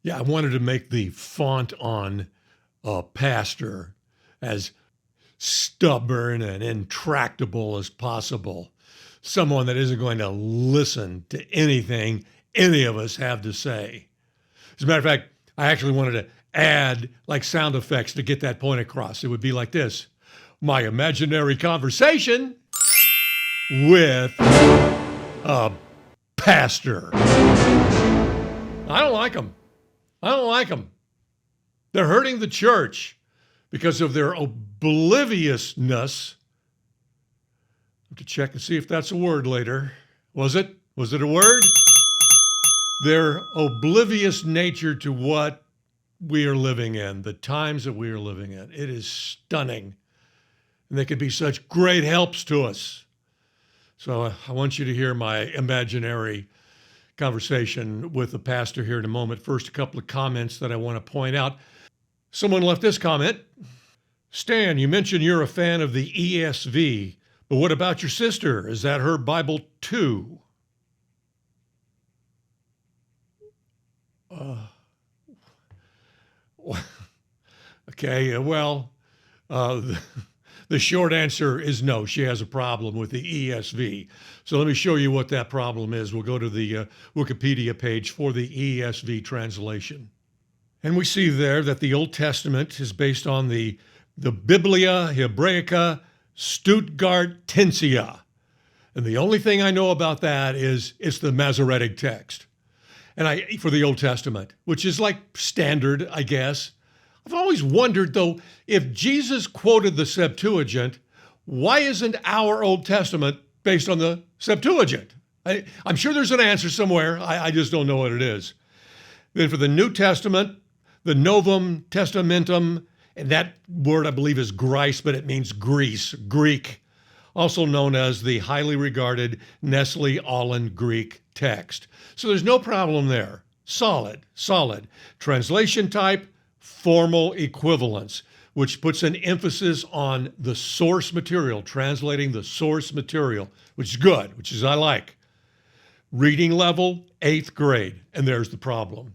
Yeah, I wanted to make the font on pastor as stubborn and intractable as possible. Someone that isn't going to listen to anything any of us have to say. As a matter of fact, I actually wanted to add like sound effects to get that point across. It would be like this: my imaginary conversation with a pastor. I don't like them. I don't like them. They're hurting the church because of their obliviousness. I have to check and see if that's a word later. Was it? Was it a word? Their oblivious nature to what we are living in, the times that we are living in. It is stunning. And they could be such great helps to us. So I want you to hear my imaginary conversation with the pastor here in a moment. First, a couple of comments that I want to point out. Someone left this comment. Stan, you mentioned you're a fan of the ESV, but what about your sister? Is that her Bible too? Okay, well, the short answer is no. She has a problem with the ESV. So let me show you what that problem is. We'll go to the Wikipedia page for the ESV translation. And we see there that the Old Testament is based on the Biblia Hebraica Stuttgartensia. And the only thing I know about that is it's the Masoretic text. And for the Old Testament, which is like standard, I guess. I've always wondered, though, if Jesus quoted the Septuagint, why isn't our Old Testament based on the Septuagint? I'm sure there's an answer somewhere. I just don't know what it is. Then for the New Testament, the Novum Testamentum, and that word I believe is Greece, but it means Greece, Greek, also known as the highly regarded Nestle-Aland Greek text. So there's no problem there. Solid. Translation type, formal equivalence, which puts an emphasis on the source material, translating the source material, which is good, which is I like. Reading level, 8th grade, and there's the problem.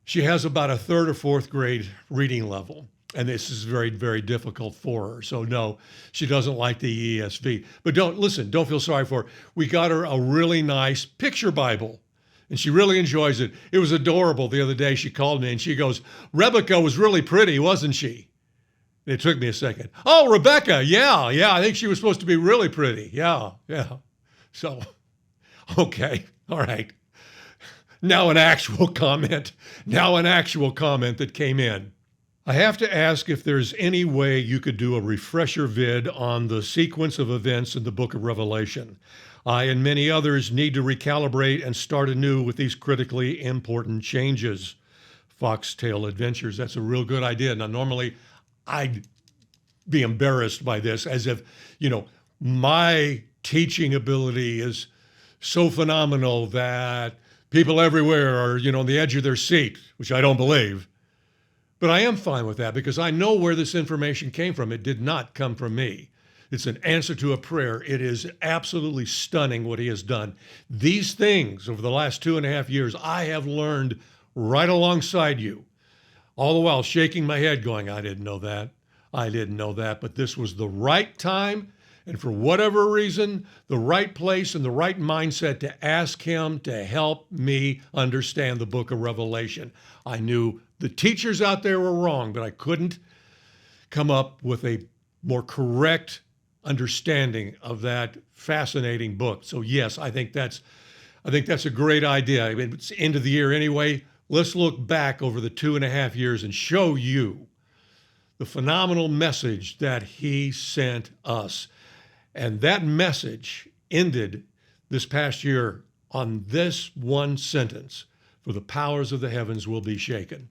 She has about a 3rd or 4th grade reading level, and this is very, very difficult for her. So no, she doesn't like the ESV. But don't feel sorry for her. We got her a really nice picture Bible, and she really enjoys it. It was adorable. The other day she called me and she goes, Rebecca was really pretty, wasn't she? It took me a second. Oh, Rebecca, yeah, I think she was supposed to be really pretty. Yeah. So, okay, all right. Now an actual comment that came in. I have to ask if there's any way you could do a refresher vid on the sequence of events in the book of Revelation. I and many others need to recalibrate and start anew with these critically important changes. Foxtail Adventures, that's a real good idea. Now, normally I'd be embarrassed by this as if, my teaching ability is so phenomenal that people everywhere are, on the edge of their seat, which I don't believe. But I am fine with that because I know where this information came from. It did not come from me. It's an answer to a prayer. It is absolutely stunning what he has done. These things over the last 2.5 years, I have learned right alongside you, all the while shaking my head going, I didn't know that, but this was the right time, and for whatever reason, the right place and the right mindset to ask him to help me understand the book of Revelation. I knew the teachers out there were wrong, but I couldn't come up with a more correct understanding of that fascinating book. So yes, I think that's a great idea. I mean, it's the end of the year anyway. Let's look back over the 2.5 years and show you the phenomenal message that he sent us. And that message ended this past year on this one sentence: for the powers of the heavens will be shaken.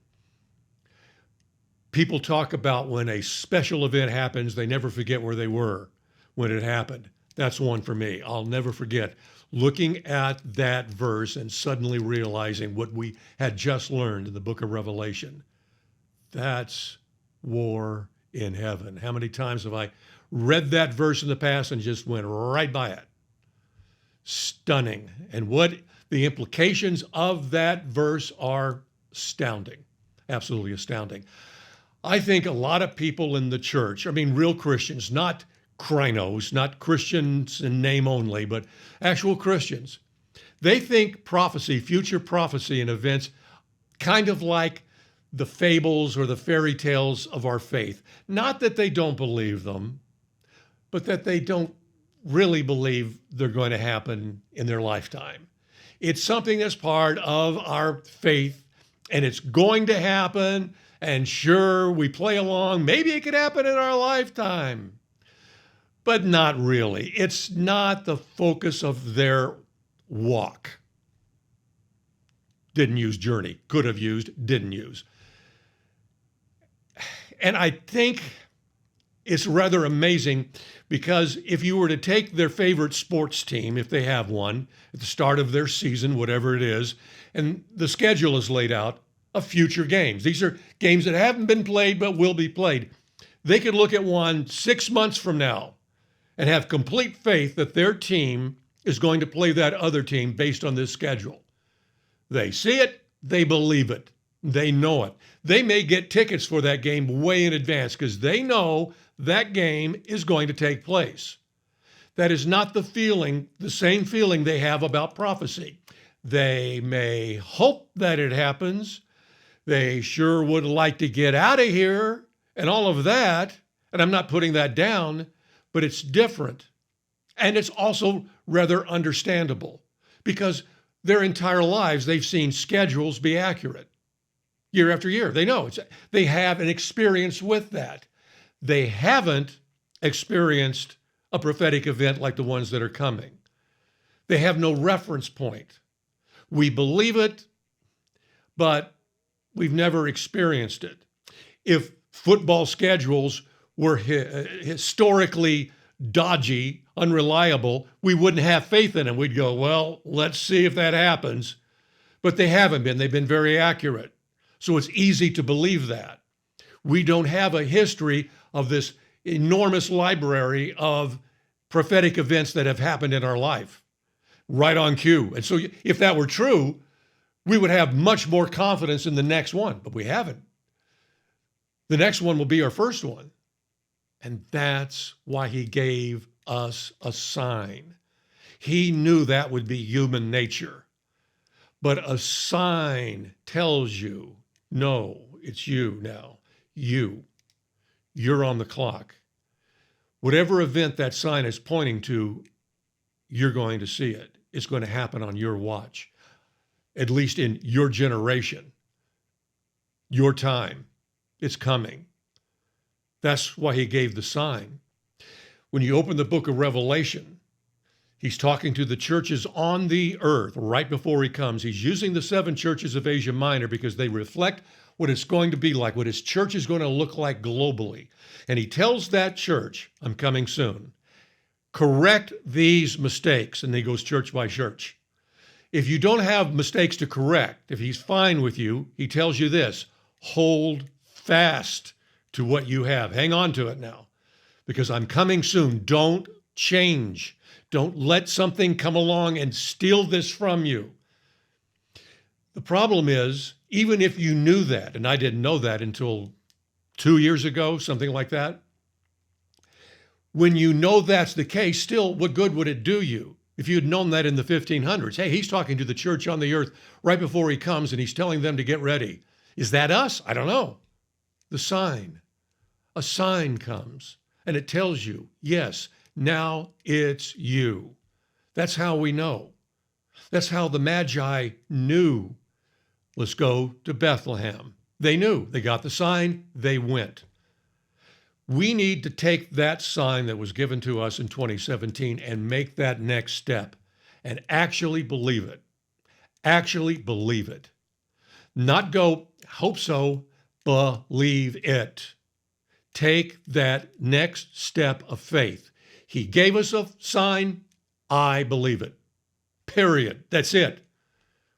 People talk about when a special event happens, they never forget where they were when it happened. That's one for me. I'll never forget looking at that verse and suddenly realizing what we had just learned in the book of Revelation. That's war in heaven. How many times have I read that verse in the past and just went right by it? Stunning. And what the implications of that verse are astounding, absolutely astounding. I think a lot of people in the church, I mean, real Christians, not crinos, not Christians in name only, but actual Christians, they think prophecy, future prophecy and events, kind of like the fables or the fairy tales of our faith. Not that they don't believe them, but that they don't really believe they're going to happen in their lifetime. It's something that's part of our faith, and it's going to happen. And sure, we play along. Maybe it could happen in our lifetime, but not really. It's not the focus of their walk. Didn't use journey, could have used, didn't use. And I think it's rather amazing because if you were to take their favorite sports team, if they have one, at the start of their season, whatever it is, and the schedule is laid out of future games. These are games that haven't been played but will be played. They could look at one 6 months from now and have complete faith that their team is going to play that other team based on this schedule. They see it, they believe it, they know it. They may get tickets for that game way in advance because they know that game is going to take place. That is not the same feeling they have about prophecy. They may hope that it happens. They sure would like to get out of here and all of that. And I'm not putting that down, but it's different. And it's also rather understandable because their entire lives, they've seen schedules be accurate year after year. They know they have an experience with that. They haven't experienced a prophetic event like the ones that are coming. They have no reference point. We believe it, but we've never experienced it. If football schedules were historically dodgy, unreliable, we wouldn't have faith in them. We'd go, well, let's see if that happens. But they haven't been. They've been very accurate. So it's easy to believe that. We don't have a history of this enormous library of prophetic events that have happened in our life, right on cue. And so if that were true, we would have much more confidence in the next one, but we haven't. The next one will be our first one. And that's why he gave us a sign. He knew that would be human nature. But a sign tells you, no, it's you now. You're on the clock. Whatever event that sign is pointing to, you're going to see it. It's going to happen on your watch. At least in your generation, your time, it's coming. That's why he gave the sign. When you open the book of Revelation, he's talking to the churches on the earth right before he comes. He's using the 7 churches of Asia Minor because they reflect what it's going to be like, what his church is going to look like globally. And he tells that church, I'm coming soon. Correct these mistakes. And he goes church by church. If you don't have mistakes to correct, if he's fine with you, he tells you this, hold fast to what you have. Hang on to it now, because I'm coming soon. Don't change. Don't let something come along and steal this from you. The problem is, even if you knew that, and I didn't know that until 2 years ago, something like that, when you know that's the case, still, what good would it do you? If you had known that in the 1500s, hey, he's talking to the church on the earth right before he comes and he's telling them to get ready. Is that us? I don't know. The sign. A sign comes and it tells you, yes, now it's you. That's how we know. That's how the Magi knew. Let's go to Bethlehem. They knew. They got the sign. They went. We need to take that sign that was given to us in 2017 and make that next step and actually believe it. Actually believe it. Not go, hope so, believe it. Take that next step of faith. He gave us a sign. I believe it. Period. That's it.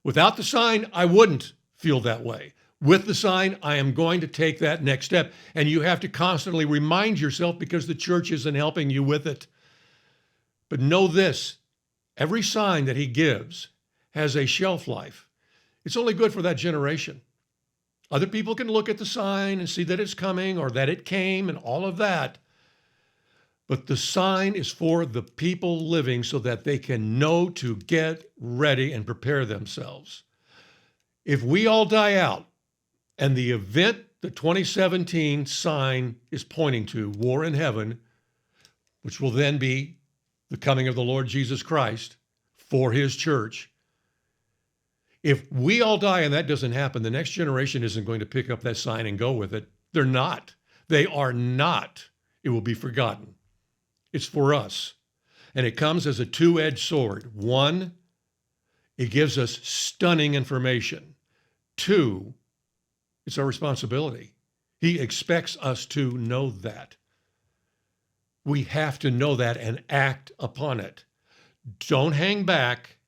Without the sign, I wouldn't feel that way. With the sign, I am going to take that next step. And you have to constantly remind yourself because the church isn't helping you with it. But know this, every sign that he gives has a shelf life. It's only good for that generation. Other people can look at the sign and see that it's coming or that it came and all of that. But the sign is for the people living so that they can know to get ready and prepare themselves. If we all die out and the event the 2017 sign is pointing to, war in heaven, which will then be the coming of the Lord Jesus Christ for his church, if we all die and that doesn't happen, the next generation isn't going to pick up that sign and go with it. They're not. They are not. It will be forgotten. It's for us. And it comes as a two-edged sword. One, it gives us stunning information. Two, it's our responsibility. He expects us to know that. We have to know that and act upon it. Don't hang back.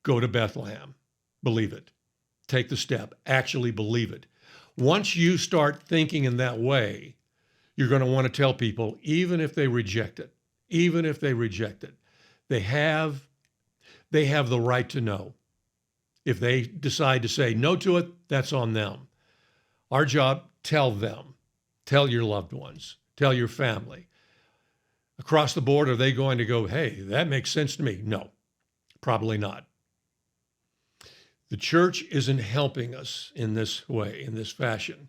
Go to Bethlehem. Believe it. Take the step. Actually believe it. Once you start thinking in that way, you're going to want to tell people, even if they reject it, they have the right to know. If they decide to say no to it, that's on them. Our job, tell them. Tell your loved ones. Tell your family. Across the board, are they going to go, hey, that makes sense to me? No, probably not. The church isn't helping us in this way, in this fashion.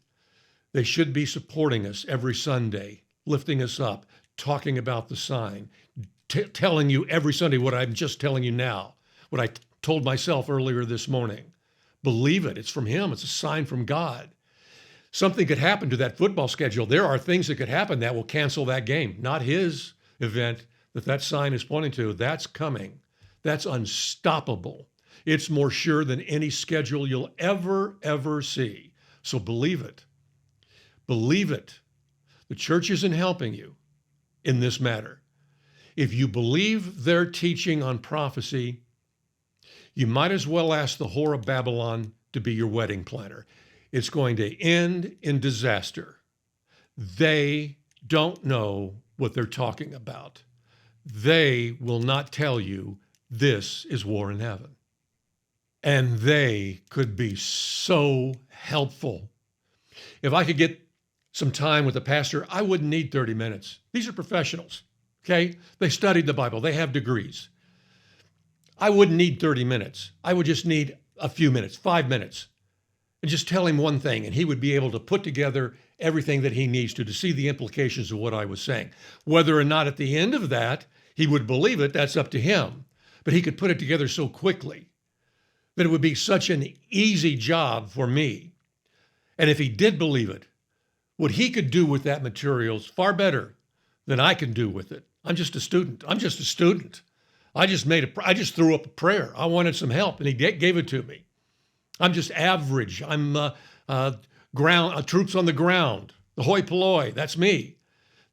They should be supporting us every Sunday, lifting us up, talking about the sign, telling you every Sunday what I'm just telling you now, what I told myself earlier this morning. Believe it. It's from him. It's a sign from God. Something could happen to that football schedule. There are things that could happen that will cancel that game. Not his event that sign is pointing to. That's coming. That's unstoppable. It's more sure than any schedule you'll ever see. So believe it. Believe it. The church isn't helping you in this matter. If you believe their teaching on prophecy, you might as well ask the whore of Babylon to be your wedding planner. It's going to end in disaster. They don't know what they're talking about. They will not tell you this is war in heaven. And they could be so helpful. If I could get some time with the pastor, I wouldn't need 30 minutes. These are professionals, okay? They studied the Bible. They have degrees. I wouldn't need 30 minutes. I would just need a few minutes, 5 minutes, and just tell him one thing, and he would be able to put together everything that he needs to see the implications of what I was saying. Whether or not at the end of that he would believe it, that's up to him. But he could put it together so quickly that it would be such an easy job for me. And if he did believe it, what he could do with that material is far better than I can do with it. I'm just a student. I just threw up a prayer. I wanted some help, and he gave it to me. I'm just average. I'm troops on the ground, the hoi polloi. That's me.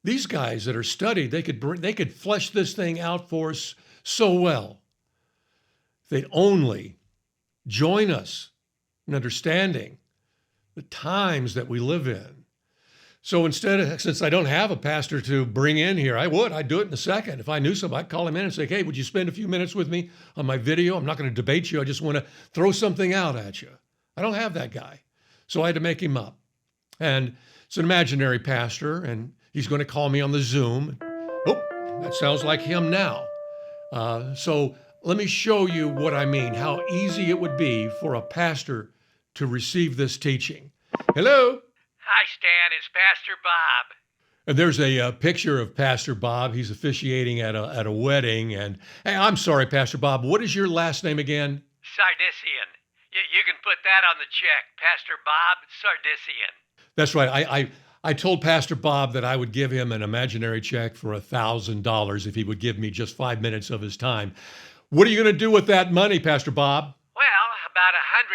These guys that are studied, they could flesh this thing out for us so well. If they'd only join us in understanding the times that we live in. So since I don't have a pastor to bring in here, I'd do it in a second. If I knew somebody, I'd call him in and say, hey, would you spend a few minutes with me on my video? I'm not going to debate you. I just want to throw something out at you. I don't have that guy. So I had to make him up. And it's an imaginary pastor, and he's going to call me on the Zoom. Oh, that sounds like him now. So let me show you what I mean, how easy it would be for a pastor to receive this teaching. Hello? Hi, Stan. It's Pastor Bob. And there's a picture of Pastor Bob. He's officiating at a wedding. And hey, I'm sorry, Pastor Bob. What is your last name again? Sardisian. You can put that on the check. Pastor Bob Sardisian. That's right. I told Pastor Bob that I would give him an imaginary check for $1,000 if he would give me just 5 minutes of his time. What are you going to do with that money, Pastor Bob? Well, about $100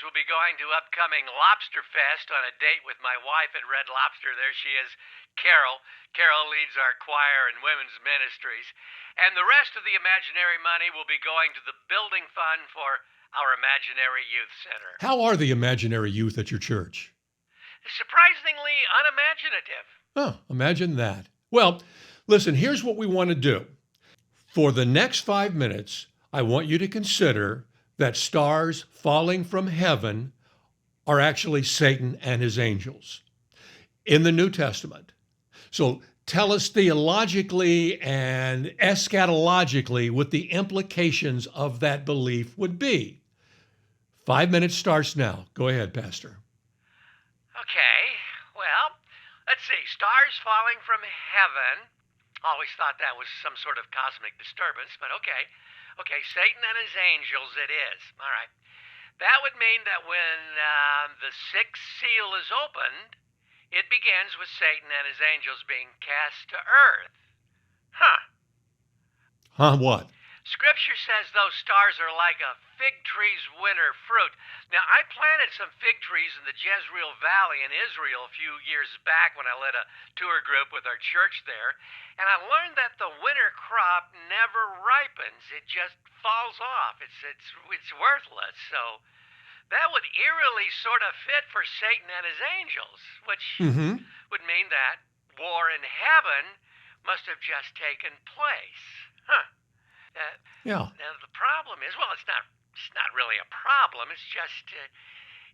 will be going to upcoming Lobster Fest on a date with my wife at Red Lobster. There she is, Carol. Carol leads our choir and women's ministries. And the rest of the imaginary money will be going to the building fund for our Imaginary Youth Center. How are the imaginary youth at your church? Surprisingly unimaginative. Oh, imagine that. Well, listen, here's what we want to do. For the next 5 minutes, I want you to consider that stars falling from heaven are actually Satan and his angels in the New Testament. So tell us theologically and eschatologically what the implications of that belief would be. 5 minutes starts now. Go ahead, Pastor. Okay, well, let's see. Stars falling from heaven. Always thought that was some sort of cosmic disturbance, but okay. Okay, Satan and his angels it is. All right. That would mean that when the sixth seal is opened, it begins with Satan and his angels being cast to earth. What? Scripture says those stars are like a fig tree's winter fruit. Now, I planted some fig trees in the Jezreel Valley in Israel a few years back when I led a tour group with our church there, and I learned that the winter crop never ripens. It just falls off. It's worthless. So that would eerily sort of fit for Satan and his angels, which would mean that war in heaven must have just taken place. Yeah. Now the problem is, well, it's not really a problem. It's just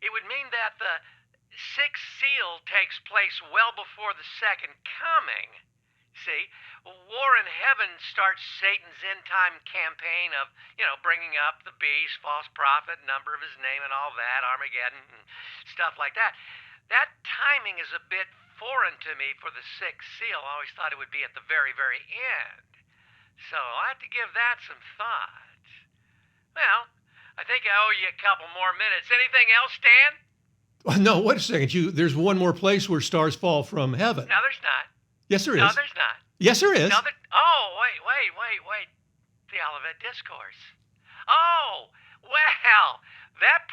it would mean that the sixth seal takes place well before the second coming. See, war in heaven starts Satan's end-time campaign of, bringing up the beast, false prophet, number of his name and all that, Armageddon and stuff like that. That timing is a bit foreign to me for the sixth seal. I always thought it would be at the very, very end. So I'll have to give that some thought. Well, I think I owe you a couple more minutes. Anything else, Stan? No, wait a second. There's one more place where stars fall from heaven. No, there's not. Yes, there is. No, there's not. Yes, there is. No, wait. The Olivet Discourse. Oh, well, that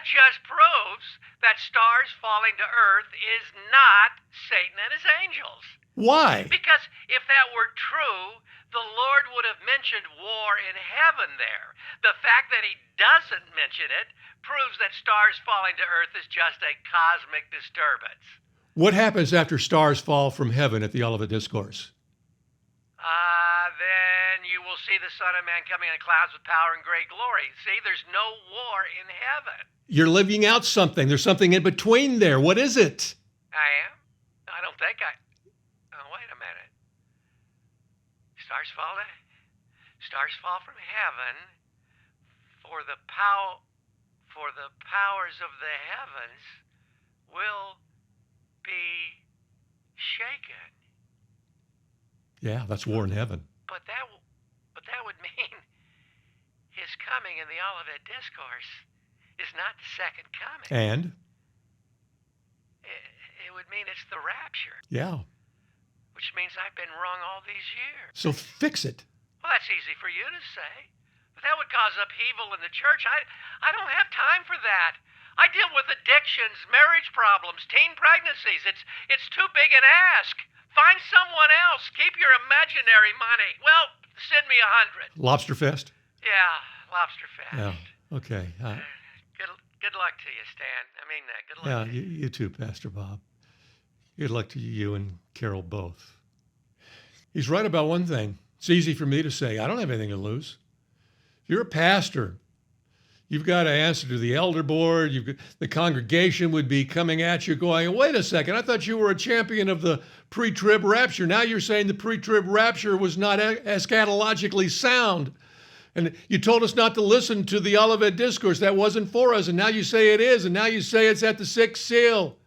just proves that stars falling to earth is not Satan and his angels. Why? Because if that were true, the Lord would have mentioned war in heaven there. The fact that he doesn't mention it proves that stars falling to earth is just a cosmic disturbance. What happens after stars fall from heaven at the Olivet Discourse? Then you will see the Son of Man coming in clouds with power and great glory. See, there's no war in heaven. You're leaving out something. There's something in between there. What is it? I am? I don't think I... Oh, wait a minute. Stars fall from heaven for the powers of the heavens will be shaken. Yeah, that's war in heaven. But that would mean his coming in the Olivet Discourse is not the second coming. And? It would mean it's the rapture. Yeah. Which means I've been wrong all these years. So fix it. Well, that's easy for you to say. But that would cause upheaval in the church. I don't have time for that. I deal with addictions, marriage problems, teen pregnancies. It's too big an ask. Find someone else. Keep your imaginary money. Well, send me 100. Lobster Fest? Yeah, Lobster Fest. Yeah, okay. Good luck to you, Stan. I mean that. Good luck to you. You too, Pastor Bob. Good luck to you and Carol both. He's right about one thing. It's easy for me to say. I don't have anything to lose. If you're a pastor, you've got to answer to the elder board. The congregation would be coming at you going, wait a second, I thought you were a champion of the pre-trib rapture. Now you're saying the pre-trib rapture was not eschatologically sound. And you told us not to listen to the Olivet Discourse. That wasn't for us. And now you say it is. And now you say it's at the sixth seal.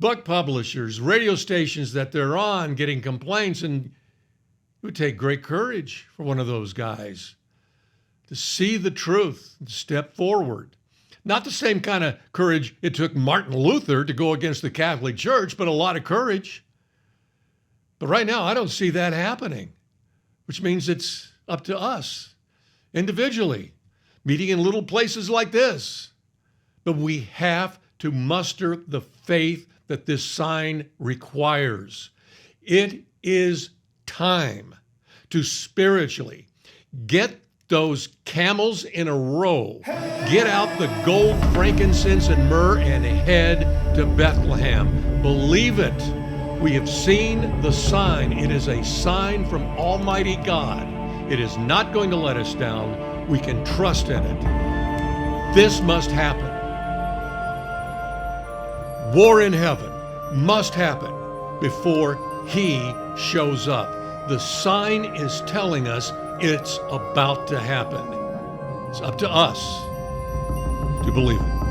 Book publishers, radio stations that they're on getting complaints. And it would take great courage for one of those guys to see the truth and step forward. Not the same kind of courage it took Martin Luther to go against the Catholic Church, but a lot of courage. But right now, I don't see that happening, which means it's up to us individually, meeting in little places like this. But we have to muster the faith that this sign requires. It is time to spiritually get those camels in a row, get out the gold, frankincense, and myrrh, and head to Bethlehem. Believe it. We have seen the sign. It is a sign from Almighty God. It is not going to let us down. We can trust in it. This must happen. war in heaven must happen before he shows up. The sign is telling us it's about to happen. It's up to us to believe it.